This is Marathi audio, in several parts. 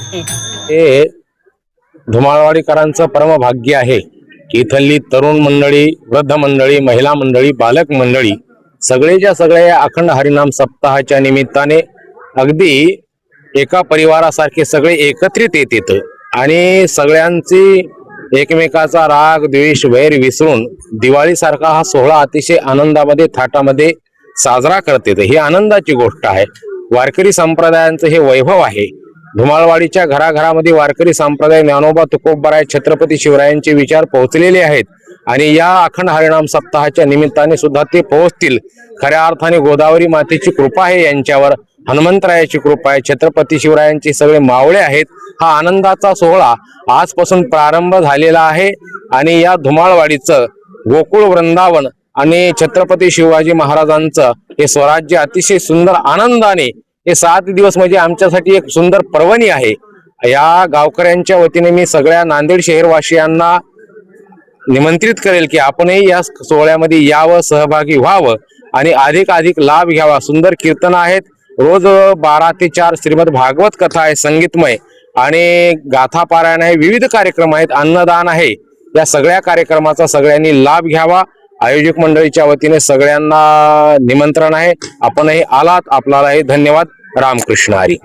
हे धुमाळवाडीकरांचं परमभाग्य आहे की इथली तरुण मंडळी, वृद्ध मंडळी, महिला मंडळी, बालक मंडळी सगळेच्या सगळे अखंड हरिनाम सप्ताहाच्या निमित्ताने अगदी एका परिवारासारखे सगळे एकत्रित येतात आणि सगळ्यांची एकमेकाचा राग द्वेष वैर विसरून दिवाळीसारखा हा सोहळा अतिशय आनंदामध्ये थाटामध्ये साजरा करतात। ही आनंदाची गोष्ट आहे। वारकरी संप्रदायांचं हे वैभव आहे। धुमाळवाडीच्या घराघरामध्ये वारकरी संप्रदाय ज्ञानोबा तुकोबराय छत्रपती शिवरायांचे विचार पोहोचलेले आहेत आणि या अखंड हरिनाम सप्ताहाच्या निमित्ताने सुद्धा ते पोहोचतील। खऱ्या अर्थाने गोदावरी मातेची कृपा आहे यांच्यावर, हनुमंतरायाची कृपा आहे, छत्रपती शिवरायांचे सगळे मावळे आहेत। हा आनंदाचा सोहळा आजपासून प्रारंभ झालेला आहे आणि या धुमाळवाडीचं गोकुळ वृंदावन आणि छत्रपती शिवाजी महाराजांचं हे स्वराज्य अतिशय सुंदर आनंदाने हे 7 दिवस म्हणजे आमच्यासाठी एक सुंदर पर्वणी आहे। या गावकऱ्यांच्या वतीने मी सगळ्या नांदेड शहरवासियांना निमंत्रित करेल की आपणही या सोहळ्यामध्ये यावं, सहभागी व्हावं आणि अधिक लाभ घ्यावा। सुंदर कीर्तन आहेत, रोज 12 ते 4 श्रीमद भागवत कथा आहे संगीतमय आणि गाथा पारायण आहे, विविध कार्यक्रम आहेत, अन्नदान आहे। या सगळ्या कार्यक्रमाचा सगळ्यांनी लाभ घ्यावा। आयोजक मंडळीच्या वतीने सगळ्यांना निमंत्रण आहे। आपणही आलात, आपल्यालाही धन्यवाद। रामकृष्ण हरी।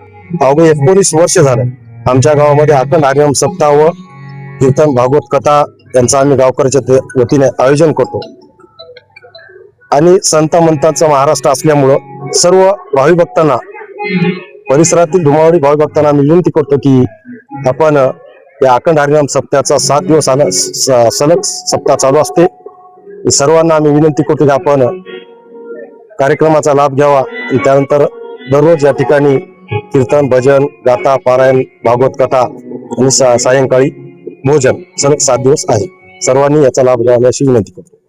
अवघे 19 वर्ष झालं आमच्या गावामध्ये अखंड हरिनाम सप्ताह व कीर्तन भागवत कथा यांचं आम्ही गावकऱ्याच्या वतीने आयोजन करतो आणि संत मंतांचा महाराष्ट्र असल्यामुळं सर्व भावी भक्तांना, परिसरातील धुमाळवाडी भावी भक्तांना आम्ही विनंती करतो की आपण या अखंड हरिनाम सप्ताहाचा 7 दिवस सलग सप्ताह चालू असते। सर्वांना आम्ही विनंती करतो की आपण कार्यक्रमाचा लाभ घ्यावा आणि त्यानंतर दररोज या ठिकाणी कीर्तन, भजन, गाथा, पारायण, भागवत कथा आणि सायंकाळी भोजन सलग 7 दिवस आहे। सर्वांनी याचा लाभ घ्यावा अशी विनंती करतो।